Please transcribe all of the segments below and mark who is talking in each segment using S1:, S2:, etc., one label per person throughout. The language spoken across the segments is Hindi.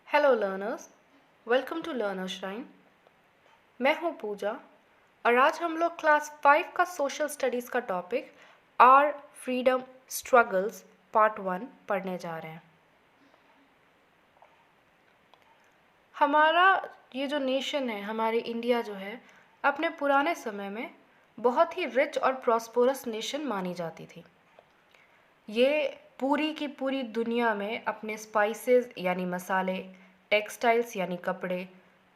S1: Hello learners, welcome to learner shrine. मैं हूँ पूजा और आज हम लोग क्लास 5 का सोशल स्टडीज़ का topic are freedom struggles part 1 पढ़ने जा रहे हैं। हमारा ये जो नेशन है, हमारी इंडिया जो है, अपने पुराने समय में बहुत ही रिच और प्रॉस्परस नेशन मानी जाती थी। ये पूरी की पूरी दुनिया में अपने स्पाइसेस यानी मसाले, टेक्सटाइल्स यानी कपड़े,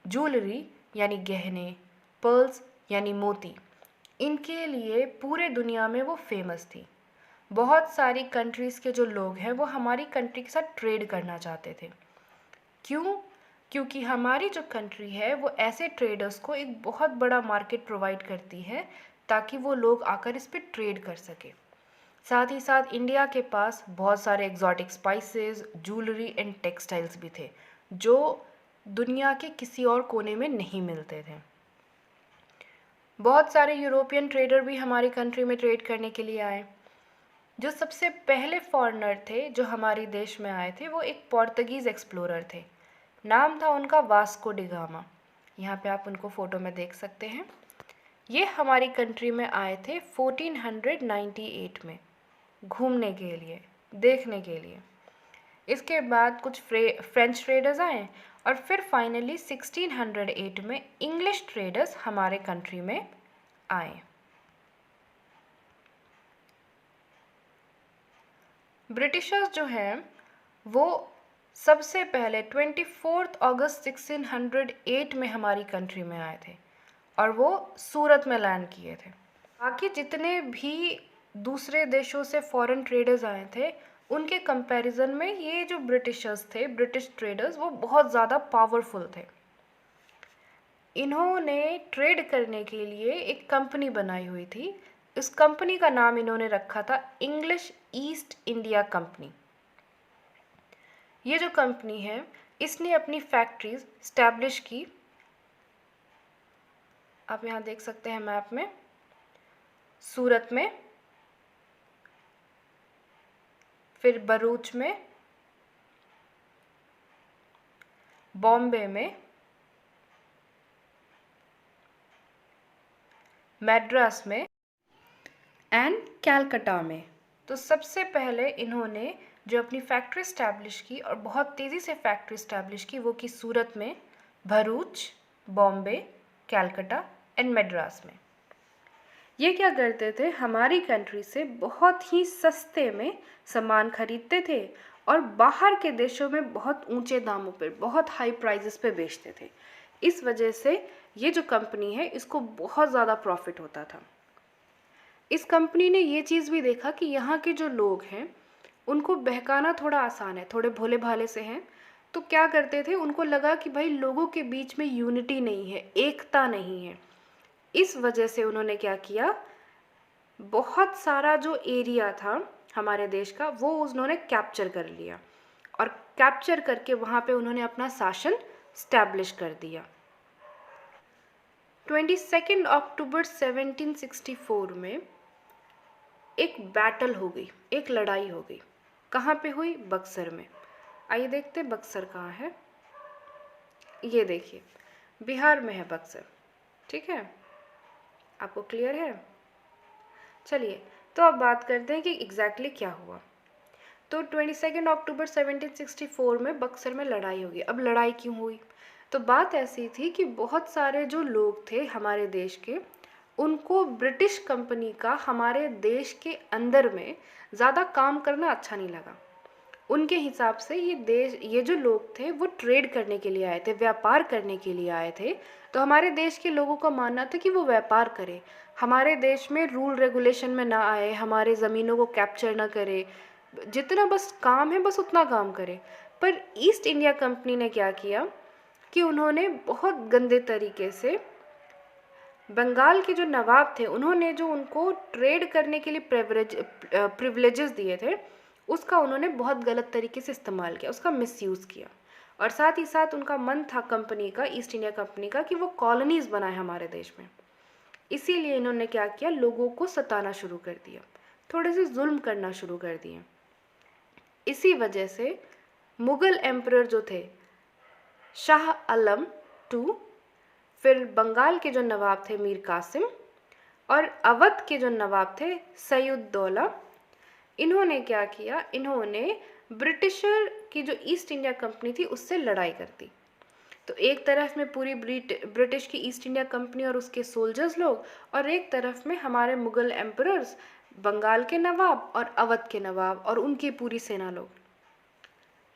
S1: ज्वेलरी यानी गहने, पर्ल्स यानी मोती, इनके लिए पूरे दुनिया में वो फेमस थी। बहुत सारी कंट्रीज़ के जो लोग हैं वो हमारी कंट्री के साथ ट्रेड करना चाहते थे। क्यों? क्योंकि हमारी जो कंट्री है वो ऐसे ट्रेडर्स को एक बहुत बड़ा मार्केट प्रोवाइड करती है ताकि वो लोग आकर इस पर ट्रेड कर सके। साथ ही साथ इंडिया के पास बहुत सारे exotic spices, jewellery and textiles भी थे जो दुनिया के किसी और कोने में नहीं मिलते थे। बहुत सारे यूरोपियन ट्रेडर भी हमारी कंट्री में ट्रेड करने के लिए आए। जो सबसे पहले फॉरेनर थे जो हमारे देश में आए थे वो एक पोर्तुगीज़ एक्सप्लोरर थे। नाम था उनका वास्को डी गामा। यहाँ पे आप उनको फ़ोटो में देख सकते हैं। ये हमारी कंट्री में आए थे 1498 में घूमने के लिए, देखने के लिए। इसके बाद कुछ फ्रेंच ट्रेडर्स आए और फिर फाइनली 1608 में इंग्लिश ट्रेडर्स हमारे कंट्री में आए। ब्रिटिशर्स जो हैं वो सबसे पहले 24 अगस्त 1608 में हमारी कंट्री में आए थे और वो सूरत में लैंड किए थे। बाकी जितने भी दूसरे देशों से फॉरेन ट्रेडर्स आए थे उनके कंपैरिजन में ये जो ब्रिटिशर्स थे, ब्रिटिश ट्रेडर्स, वो बहुत ज़्यादा पावरफुल थे। इन्होंने ट्रेड करने के लिए एक कंपनी बनाई हुई थी। इस कंपनी का नाम इन्होंने रखा था इंग्लिश ईस्ट इंडिया कंपनी। ये जो कंपनी है इसने अपनी फैक्ट्रीज स्टैब्लिश की। आप यहाँ देख सकते हैं मैप में, सूरत में, फिर भरूच में, बॉम्बे में, मैड्रास में एंड कैलकाटा में। तो सबसे पहले इन्होंने जो अपनी फैक्ट्री स्टैब्लिश की और बहुत तेज़ी से फैक्ट्री स्टैब्लिश की वो की सूरत में, भरूच, बॉम्बे, कैलकाटा एंड मैड्रास में। ये क्या करते थे, हमारी कंट्री से बहुत ही सस्ते में सामान खरीदते थे और बाहर के देशों में बहुत ऊंचे दामों पर, बहुत हाई प्राइजेस पे बेचते थे। इस वजह से ये जो कंपनी है इसको बहुत ज़्यादा प्रॉफिट होता था। इस कंपनी ने ये चीज़ भी देखा कि यहाँ के जो लोग हैं उनको बहकाना थोड़ा आसान है, थोड़े भोले भाले से हैं। तो क्या करते थे, उनको लगा कि भाई लोगों के बीच में यूनिटी नहीं है, एकता नहीं है। इस वजह से उन्होंने क्या किया, बहुत सारा जो एरिया था हमारे देश का वो उन्होंने कैप्चर कर लिया और कैप्चर करके वहाँ पे उन्होंने अपना शासन स्टैब्लिश कर दिया। 22 अक्टूबर 1764 में एक बैटल हो गई, एक लड़ाई हो गई। कहाँ पे हुई? बक्सर में। आइए देखते बक्सर कहाँ है। ये देखिए, बिहार में है बक्सर। ठीक है, आपको क्लियर है? चलिए तो अब बात करते हैं कि एग्जैक्टली क्या हुआ। तो 22 अक्टूबर 1764 में बक्सर में लड़ाई होगी। अब लड़ाई क्यों हुई? तो बात ऐसी थी कि बहुत सारे जो लोग थे हमारे देश के, उनको ब्रिटिश कंपनी का हमारे देश के अंदर में ज़्यादा काम करना अच्छा नहीं लगा। उनके हिसाब से ये जो लोग थे वो ट्रेड करने के लिए आए थे, व्यापार करने के लिए आए थे। तो हमारे देश के लोगों का मानना था कि वो व्यापार करें, हमारे देश में रूल रेगुलेशन में ना आए, हमारे ज़मीनों को कैप्चर ना करे, जितना बस काम है बस उतना काम करे। पर ईस्ट इंडिया कंपनी ने क्या किया कि उन्होंने बहुत गंदे तरीके से बंगाल के जो नवाब थे उन्होंने जो उनको ट्रेड करने के लिए प्रिविलेजेस दिए थे उसका उन्होंने बहुत गलत तरीके से इस्तेमाल किया, उसका मिसयूज़ किया। और साथ ही साथ उनका मन था कंपनी का, ईस्ट इंडिया कंपनी का, कि वो कॉलोनीज़ बनाए हमारे देश में। इसीलिए इन्होंने क्या किया, लोगों को सताना शुरू कर दिया, थोड़े से जुल्म करना शुरू कर दिए। इसी वजह से मुग़ल एम्परर जो थे शाह आलम टू, फिर बंगाल के जो नवाब थे मीर कासिम, और अवध के जो नवाब थे सैयदौला। इन्होंने क्या किया, इन्होंने ब्रिटिशर की जो ईस्ट इंडिया कंपनी थी उससे लड़ाई कर दी। तो एक तरफ में पूरी ब्रिटिश की ईस्ट इंडिया कंपनी और उसके सोल्जर्स लोग, और एक तरफ में हमारे मुगल एम्परर्स, बंगाल के नवाब और अवध के नवाब और उनकी पूरी सेना लोग।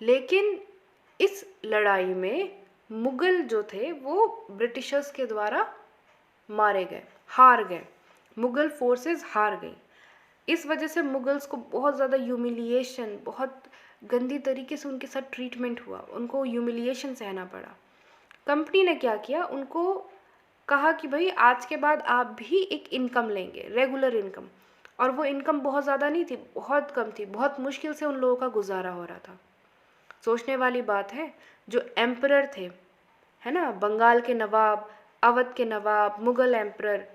S1: लेकिन इस लड़ाई में मुगल जो थे वो ब्रिटिशर्स के द्वारा मारे गए, हार गए, मुगल फोर्सेस हार गई। इस वजह से मुगल्स को बहुत ज़्यादा ह्यूमिलिएशन, बहुत गंदी तरीके से उनके साथ ट्रीटमेंट हुआ, उनको ह्यूमिलिएशन सहना पड़ा। कंपनी ने क्या किया, उनको कहा कि भाई आज के बाद आप भी एक इनकम लेंगे, रेगुलर इनकम। और वो इनकम बहुत ज़्यादा नहीं थी, बहुत कम थी, बहुत मुश्किल से उन लोगों का गुजारा हो रहा था। सोचने वाली बात है, जो एम्परर थे, है ना, बंगाल के नवाब, अवध के नवाब, मुगल एम्परर,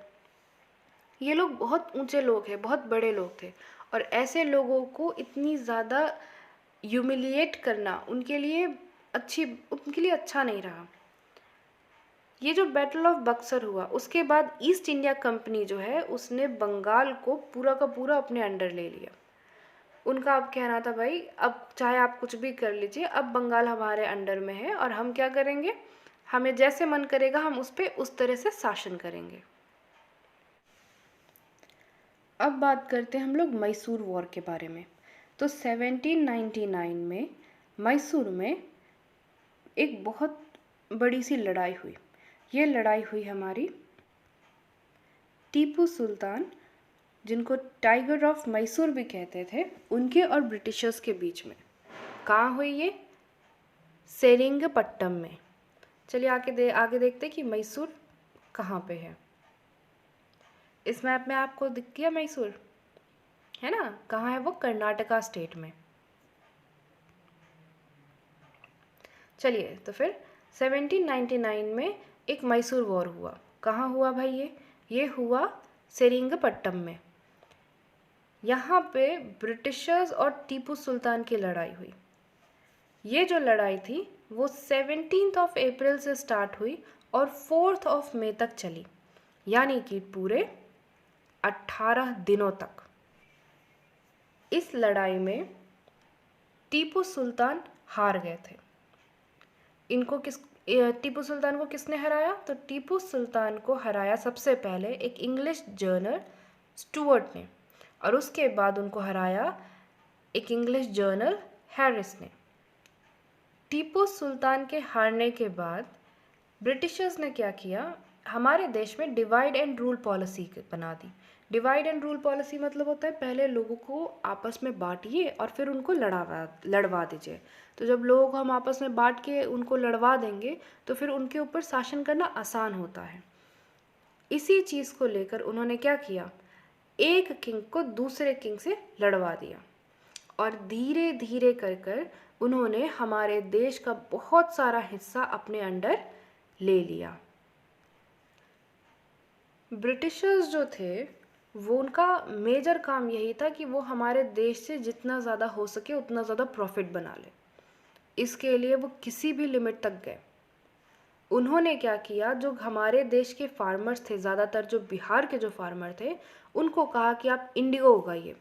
S1: ये लोग बहुत ऊंचे लोग हैं, बहुत बड़े लोग थे, और ऐसे लोगों को इतनी ज़्यादा ह्यूमिलिएट करना उनके लिए अच्छा नहीं रहा। ये जो बैटल ऑफ बक्सर हुआ उसके बाद ईस्ट इंडिया कंपनी जो है उसने बंगाल को पूरा का पूरा अपने अंडर ले लिया। उनका अब कहना था भाई अब चाहे आप कुछ भी कर लीजिए, अब बंगाल हमारे अंडर में है और हम क्या करेंगे, हमें जैसे मन करेगा हम उस पर उस तरह से शासन करेंगे। अब बात करते हैं हम लोग मैसूर वॉर के बारे में। तो 1799 में मैसूर में एक बहुत बड़ी सी लड़ाई हुई। ये लड़ाई हुई हमारी टीपू सुल्तान, जिनको टाइगर ऑफ मैसूर भी कहते थे, उनके और ब्रिटिशर्स के बीच में। कहाँ हुई ये? सेरिंगपट्टम में। चलिए आगे देखते हैं कि मैसूर कहाँ पे है। इस मैप में आपको दिख गया मैसूर, है ना? कहाँ है वो? कर्नाटका स्टेट में। चलिए तो फिर 1799 में एक मैसूर वॉर हुआ। कहाँ हुआ भाई? ये हुआ सेरिंगपट्टम में। यहाँ पे ब्रिटिशर्स और टीपू सुल्तान की लड़ाई हुई। ये जो लड़ाई थी वो 17 अप्रैल से स्टार्ट हुई और 4 मई तक चली, यानी कि पूरे 18 दिनों तक। इस लड़ाई में टीपू सुल्तान हार गए थे। टीपू सुल्तान को किसने हराया? तो टीपू सुल्तान को हराया सबसे पहले एक इंग्लिश जर्नल स्टुअर्ट ने, और उसके बाद उनको हराया एक इंग्लिश जर्नल हैरिस ने। टीपू सुल्तान के हारने के बाद ब्रिटिशर्स ने क्या किया, हमारे देश में डिवाइड एंड रूल पॉलिसी बना दी। डिवाइड एंड रूल पॉलिसी मतलब होता है पहले लोगों को आपस में बांटिए और फिर उनको लड़वा दीजिए। तो जब लोगों को हम आपस में बांट के उनको लड़वा देंगे तो फिर उनके ऊपर शासन करना आसान होता है। इसी चीज़ को लेकर उन्होंने क्या किया, एक किंग को दूसरे किंग से लड़वा दिया, और धीरे धीरे कर उन्होंने हमारे देश का बहुत सारा हिस्सा अपने अंडर ले लिया। ब्रिटिशर्स जो थे वो उनका मेजर काम यही था कि वो हमारे देश से जितना ज़्यादा हो सके उतना ज़्यादा प्रॉफिट बना ले। इसके लिए वो किसी भी लिमिट तक गए। उन्होंने क्या किया, जो हमारे देश के फार्मर्स थे, ज़्यादातर जो बिहार के जो फार्मर थे, उनको कहा कि आप इंडिगो उगाइए।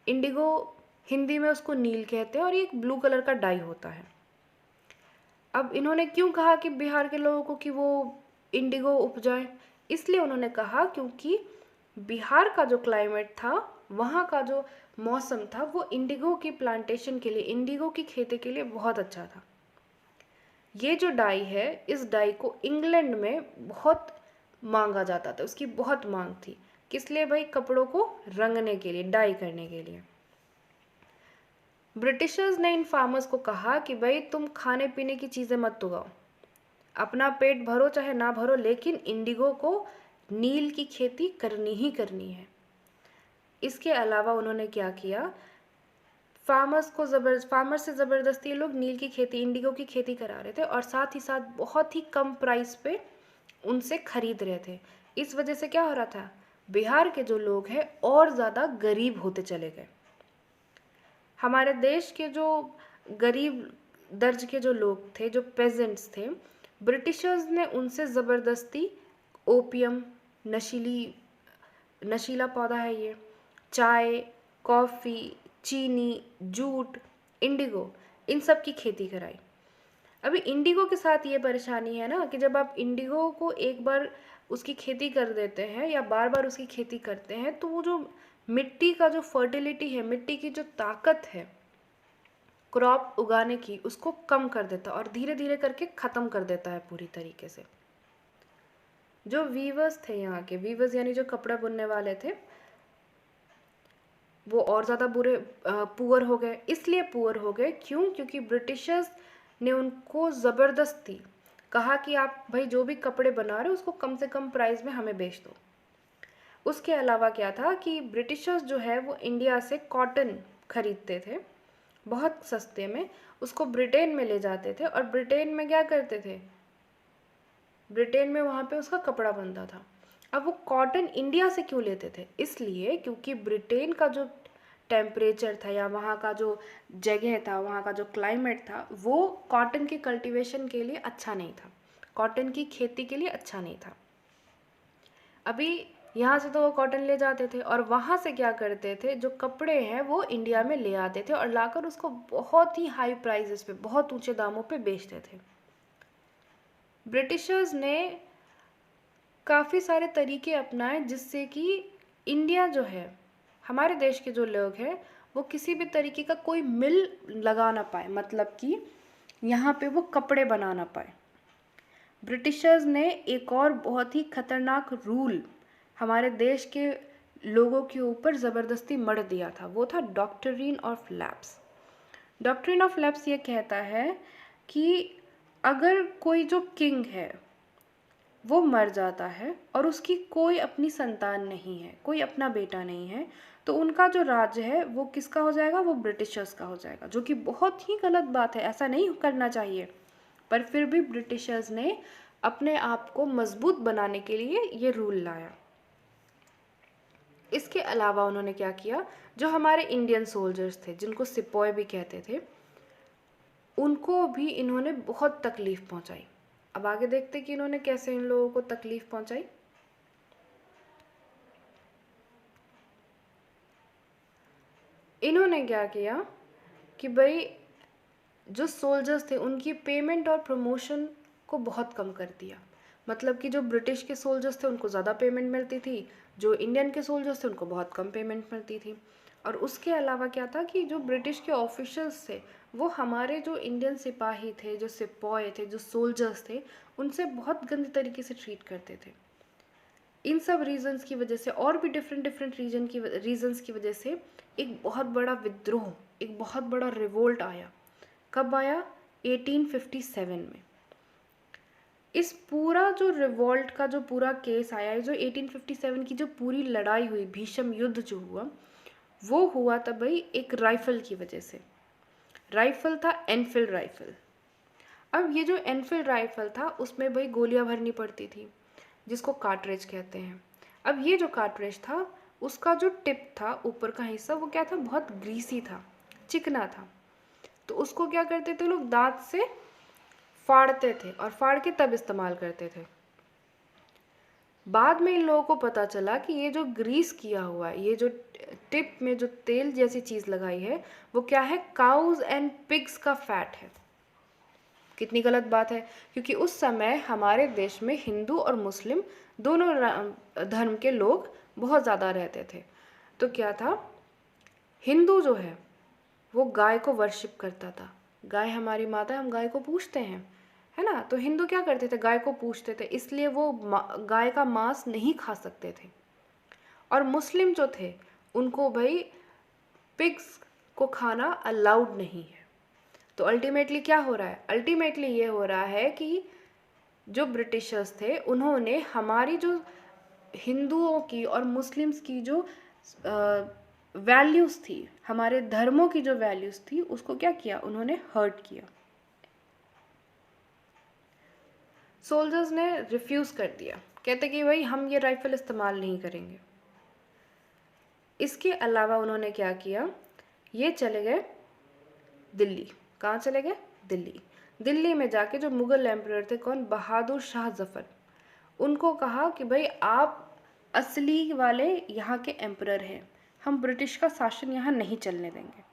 S1: इंडिगो हिंदी में उसको नील कहते हैं और ये एक ब्लू कलर का डाई होता है। अब इन्होंने क्यों कहा कि बिहार के लोगों को कि वो इंडिगो उपजाएं? इसलिए उन्होंने कहा क्योंकि बिहार का जो क्लाइमेट था, वहाँ का जो मौसम था, वो इंडिगो की प्लांटेशन के लिए, इंडिगो की खेती के लिए बहुत अच्छा था। ये जो डाई है, इस डाई को इंग्लैंड में बहुत मांगा जाता था, उसकी बहुत मांग थी। किस लिए भाई? कपड़ों को रंगने के लिए, डाई करने के लिए। ब्रिटिशर्स ने इन फार्मर्स को कहा कि भाई तुम खाने पीने की चीज़ें मत उगाओ, अपना पेट भरो चाहे ना भरो, लेकिन इंडिगो को, नील की खेती करनी ही करनी है। इसके अलावा उन्होंने क्या किया, फार्मर से ज़बरदस्ती ये लोग नील की खेती, इंडिगो की खेती करा रहे थे, और साथ ही साथ बहुत ही कम प्राइस पे उनसे खरीद रहे थे। इस वजह से क्या हो रहा था, बिहार के जो लोग हैं और ज़्यादा गरीब होते चले गए। हमारे देश के जो गरीब दर्ज के जो लोग थे, जो पेजेंट्स थे, ब्रिटिशर्स ने उनसे ज़बरदस्ती ओपियम, नशीला पौधा है ये, चाय, कॉफ़ी, चीनी, जूट, इंडिगो, इन सब की खेती कराई। अभी इंडिगो के साथ ये परेशानी है ना कि जब आप इंडिगो को एक बार उसकी खेती कर देते हैं या बार बार उसकी खेती करते हैं तो वो जो मिट्टी का जो फर्टिलिटी है, मिट्टी की जो ताकत है क्रॉप उगाने की, उसको कम कर देता है और धीरे धीरे करके ख़त्म कर देता है पूरी तरीके से। जो वीवर्स थे, यहाँ के वीवर्स यानी जो कपड़ा बुनने वाले थे, वो और ज़्यादा पुअर हो गए। इसलिए पुअर हो गए क्यों? क्योंकि ब्रिटिशर्स ने उनको ज़बरदस्ती कहा कि आप भाई जो भी कपड़े बना रहे हो उसको कम से कम प्राइस में हमें बेच दो। उसके अलावा क्या था कि ब्रिटिशर्स जो है वो इंडिया से कॉटन खरीदते थे बहुत सस्ते में, उसको ब्रिटेन में ले जाते थे और ब्रिटेन में क्या करते थे, ब्रिटेन में वहाँ पे उसका कपड़ा बनता था। अब वो कॉटन इंडिया से क्यों लेते थे? इसलिए क्योंकि ब्रिटेन का जो टेम्परेचर था या वहाँ का जो जगह था, वहाँ का जो क्लाइमेट था, वो कॉटन की कल्टीवेशन के लिए अच्छा नहीं था, कॉटन की खेती के लिए अच्छा नहीं था। अभी यहाँ से तो वो कॉटन ले जाते थे और वहाँ से क्या करते थे, जो कपड़े हैं वो इंडिया में ले आते थे और लाकर उसको बहुत ही हाई प्राइसेस पे, बहुत ऊंचे दामों पे बेचते थे। ब्रिटिशर्स ने काफ़ी सारे तरीके अपनाए जिससे कि इंडिया जो है, हमारे देश के जो लोग हैं, वो किसी भी तरीके का कोई मिल लगा ना पाए, मतलब कि यहाँ पे वो कपड़े बना ना पाए। ब्रिटिशर्स ने एक और बहुत ही खतरनाक रूल हमारे देश के लोगों के ऊपर ज़बरदस्ती मढ़ दिया था, वो था doctrine of lapse. Doctrine of lapse ये कहता है कि अगर कोई जो किंग है वो मर जाता है और उसकी कोई अपनी संतान नहीं है, कोई अपना बेटा नहीं है, तो उनका जो राज्य है वो किसका हो जाएगा? वो ब्रिटिशर्स का हो जाएगा, जो कि बहुत ही गलत बात है, ऐसा नहीं करना चाहिए। पर फिर भी ब्रिटिशर्स ने अपने आप को मजबूत बनाने के लिए ये रूल लाया। इसके अलावा उन्होंने क्या किया, जो हमारे इंडियन सोल्जर्स थे जिनको सिपाही भी कहते थे, उनको भी इन्होंने बहुत तकलीफ़ पहुंचाई। अब आगे देखते कि इन्होंने कैसे इन लोगों को तकलीफ़ पहुंचाई। इन्होंने क्या किया कि भाई जो सोल्जर्स थे उनकी पेमेंट और प्रमोशन को बहुत कम कर दिया। मतलब कि जो ब्रिटिश के सोल्जर्स थे उनको ज़्यादा पेमेंट मिलती थी, जो इंडियन के सोल्जर्स थे उनको बहुत कम पेमेंट मिलती थी। और उसके अलावा क्या था कि जो ब्रिटिश के ऑफिशियल्स थे वो हमारे जो इंडियन सिपाही थे, जो सिपाही थे, जो सोल्जर्स थे, उनसे बहुत गंदे तरीके से ट्रीट करते थे। इन सब रीजंस की वजह से और भी डिफरेंट डिफरेंट रीजंस की वजह से एक बहुत बड़ा विद्रोह, एक बहुत बड़ा रिवोल्ट आया। कब आया? 1857 में। इस पूरा जो रिवॉल्ट का जो पूरा केस आया है, जो 1857 की जो पूरी लड़ाई हुई, भीषम युद्ध जो हुआ, वो हुआ तब भाई एक राइफल की वजह से। राइफल था एनफील्ड राइफल। अब ये जो एनफील्ड राइफल था उसमें भाई गोलियां भरनी पड़ती थी, जिसको कार्ट्रिज कहते हैं। अब ये जो कार्ट्रिज था उसका जो टिप था, ऊपर का हिस्सा, वो क्या था, बहुत ग्रीसी था, चिकना था। तो उसको क्या करते थे लोग, दांत से फाड़ते थे और फाड़ के तब इस्तेमाल करते थे। बाद में इन लोगों को पता चला कि ये जो ग्रीस किया हुआ है, ये जो टिप में जो तेल जैसी चीज़ लगाई है, वो क्या है, काउज एंड पिग्स का फैट है। कितनी गलत बात है, क्योंकि उस समय हमारे देश में हिंदू और मुस्लिम दोनों धर्म के लोग बहुत ज़्यादा रहते थे। तो क्या था, हिंदू जो है वो गाय को वर्शिप करता था, गाय हमारी माता है, हम गाय को पूजते हैं, है ना। तो हिंदू क्या करते थे, गाय को पूजते थे, इसलिए वो गाय का मांस नहीं खा सकते थे। और मुस्लिम जो थे उनको भाई पिग्स को खाना अलाउड नहीं है। तो अल्टीमेटली क्या हो रहा है, अल्टीमेटली ये हो रहा है कि जो ब्रिटिशर्स थे उन्होंने हमारी जो हिंदुओं की और मुस्लिम्स की जो वैल्यूज़ थी, हमारे धर्मों की जो वैल्यूज़ थी, उसको क्या किया, उन्होंने हर्ट किया। सोल्जर्स ने रिफ्यूज़ कर दिया, कहते कि भाई हम ये राइफल इस्तेमाल नहीं करेंगे। इसके अलावा उन्होंने क्या किया, ये चले गए दिल्ली। कहाँ चले गए? दिल्ली। दिल्ली में जाके जो मुग़ल एम्परर थे, कौन, बहादुर शाह ज़फ़र, उनको कहा कि भाई आप असली वाले यहाँ के एम्परर हैं, हम ब्रिटिश का शासन यहाँ नहीं चलने देंगे।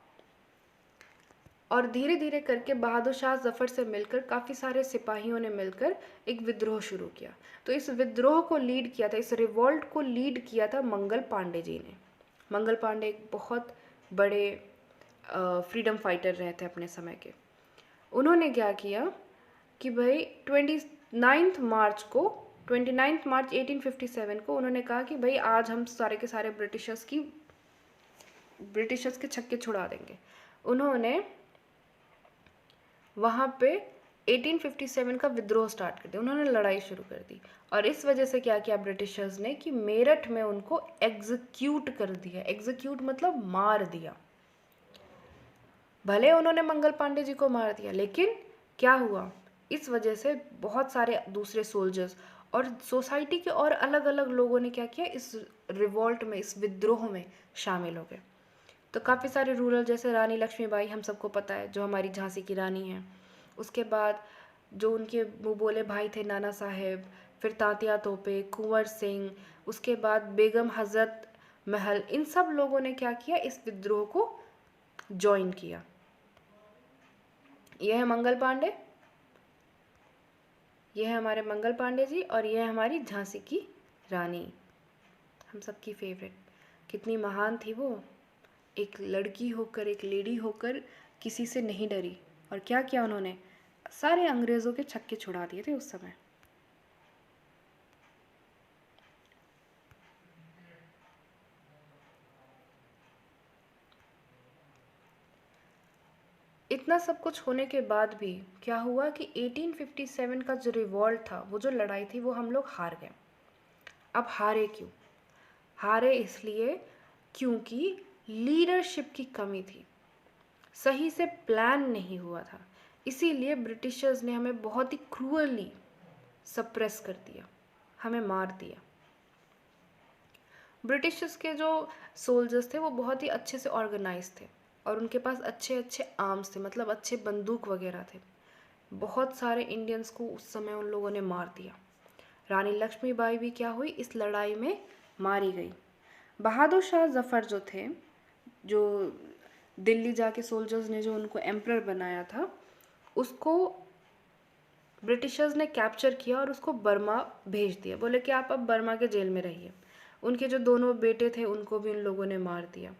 S1: और धीरे धीरे करके बहादुर शाह ज़फ़र से मिलकर काफ़ी सारे सिपाहियों ने मिलकर एक विद्रोह शुरू किया। तो इस विद्रोह को लीड किया था, इस रिवॉल्ट को लीड किया था मंगल पांडे जी ने। मंगल पांडे एक बहुत बड़े फ्रीडम फाइटर रहे थे अपने समय के। उन्होंने क्या किया कि भाई 29 मार्च 1857 को उन्होंने कहा कि भाई आज हम सारे के सारे ब्रिटिशर्स के छक्के छुड़ा देंगे। उन्होंने वहाँ पे 1857 का विद्रोह स्टार्ट कर दिया, उन्होंने लड़ाई शुरू कर दी। और इस वजह से क्या किया ब्रिटिशर्स ने कि मेरठ में उनको एग्जीक्यूट कर दिया। एग्जीक्यूट मतलब मार दिया। भले उन्होंने मंगल पांडे जी को मार दिया, लेकिन क्या हुआ, इस वजह से बहुत सारे दूसरे सोल्जर्स और सोसाइटी के और अलग अलग लोगों ने क्या किया, इस रिवॉल्ट में, इस विद्रोह में शामिल हो गए। तो काफ़ी सारे रूरल, जैसे रानी लक्ष्मीबाई, हम सबको पता है, जो हमारी झांसी की रानी है। उसके बाद जो उनके मुँह बोले भाई थे, नाना साहेब, फिर तात्या तोपे, कुंवर सिंह, उसके बाद बेगम हज़रत महल, इन सब लोगों ने क्या किया, इस विद्रोह को ज्वाइन किया। यह है मंगल पांडे, यह है हमारे मंगल पांडे जी, और यह है हमारी झांसी की रानी, हम सबकी फेवरेट। कितनी महान थी वो, एक लड़की होकर, एक लेडी होकर किसी से नहीं डरी। और क्या किया उन्होंने, सारे अंग्रेज़ों के छक्के छुड़ा दिए थे उस समय। इतना सब कुछ होने के बाद भी क्या हुआ कि 1857 का जो रिवॉल्ट था, वो जो लड़ाई थी, वो हम लोग हार गए। अब हारे क्यों? हारे इसलिए क्योंकि लीडरशिप की कमी थी, सही से प्लान नहीं हुआ था। इसीलिए ब्रिटिशर्स ने हमें बहुत ही क्रूअली सप्रेस कर दिया, हमें मार दिया। ब्रिटिशर्स के जो सोल्जर्स थे वो बहुत ही अच्छे से ऑर्गेनाइज थे और उनके पास अच्छे अच्छे आर्म्स थे, मतलब अच्छे बंदूक वगैरह थे। बहुत सारे इंडियंस को उस समय उन लोगों ने मार दिया। रानी लक्ष्मीबाई भी क्या हुई, इस लड़ाई में मारी गई। बहादुर शाह ज़फ़र जो थे, जो दिल्ली जाके सोल्जर्स ने जो उनको एम्परर बनाया था, उसको ब्रिटिशर्स ने कैप्चर किया और उसको बर्मा भेज दिया। बोले कि आप अब बर्मा के जेल में रहिए। उनके जो दोनों बेटे थे उनको भी उन लोगों ने मार दिया।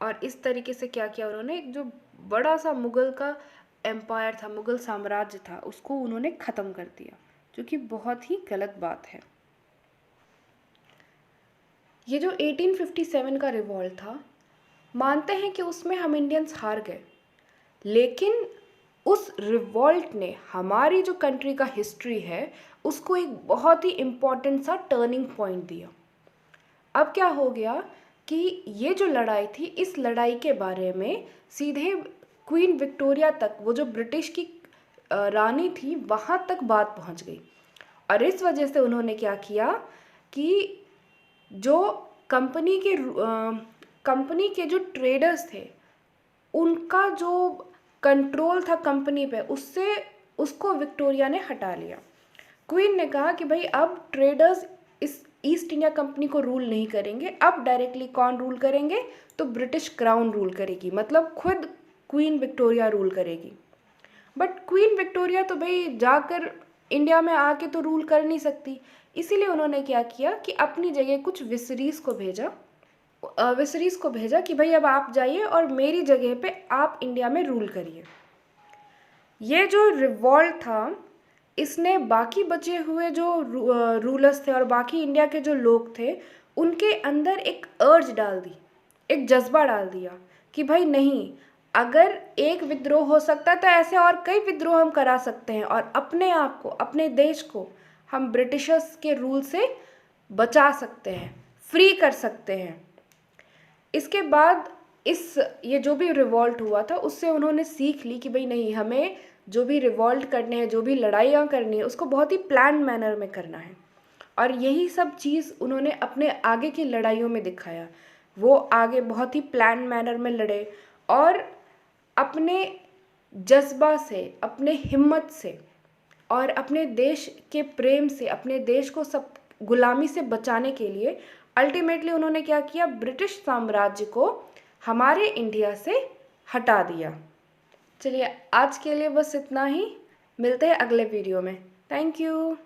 S1: और इस तरीके से क्या किया उन्होंने, एक जो बड़ा सा मुग़ल का एम्पायर था, मुग़ल साम्राज्य था, उसको उन्होंने ख़त्म कर दिया, जो कि बहुत ही गलत बात है। ये जो 1857 का रिवॉल्ट था, मानते हैं कि उसमें हम इंडियंस हार गए, लेकिन उस रिवॉल्ट ने हमारी जो कंट्री का हिस्ट्री है उसको एक बहुत ही इम्पॉर्टेंट सा टर्निंग पॉइंट दिया। अब क्या हो गया कि ये जो लड़ाई थी, इस लड़ाई के बारे में सीधे क्वीन विक्टोरिया तक, वो जो ब्रिटिश की रानी थी, वहाँ तक बात पहुँच गई। और इस वजह से उन्होंने क्या किया कि जो कंपनी के जो ट्रेडर्स थे, उनका जो कंट्रोल था कंपनी पे, उसको विक्टोरिया ने हटा लिया। क्वीन ने कहा कि भाई अब ट्रेडर्स इस ईस्ट इंडिया कंपनी को रूल नहीं करेंगे, अब डायरेक्टली कौन रूल करेंगे, तो ब्रिटिश क्राउन रूल करेगी, मतलब खुद क्वीन विक्टोरिया रूल करेगी। बट क्वीन विक्टोरिया तो भाई जाकर इंडिया में आके तो रूल कर नहीं सकती, इसीलिए उन्होंने क्या किया कि अपनी जगह कुछ विसरीज को भेजा कि भाई अब आप जाइए और मेरी जगह पे आप इंडिया में रूल करिए। ये जो रिवॉल्ट था, इसने बाकी बचे हुए जो रूलर्स थे और बाकी इंडिया के जो लोग थे, उनके अंदर एक अर्ज डाल दी, एक जज्बा डाल दिया कि भाई नहीं, अगर एक विद्रोह हो सकता है तो ऐसे और कई विद्रोह हम करा सकते हैं और अपने आप को, अपने देश को हम ब्रिटिशर्स के रूल से बचा सकते हैं, फ्री कर सकते हैं। इसके बाद ये जो भी रिवॉल्ट हुआ था, उससे उन्होंने सीख ली कि भाई नहीं, हमें जो भी रिवॉल्ट करने हैं, जो भी लड़ाइयाँ करनी है, उसको बहुत ही प्लान मैनर में करना है। और यही सब चीज़ उन्होंने अपने आगे की लड़ाइयों में दिखाया। वो आगे बहुत ही प्लान मैनर में लड़े और अपने जज्बा से, अपने हिम्मत से और अपने देश के प्रेम से, अपने देश को सब गुलामी से बचाने के लिए अल्टीमेटली उन्होंने क्या किया, ब्रिटिश साम्राज्य को हमारे इंडिया से हटा दिया। चलिए आज के लिए बस इतना ही, मिलते हैं अगले वीडियो में। Thank you.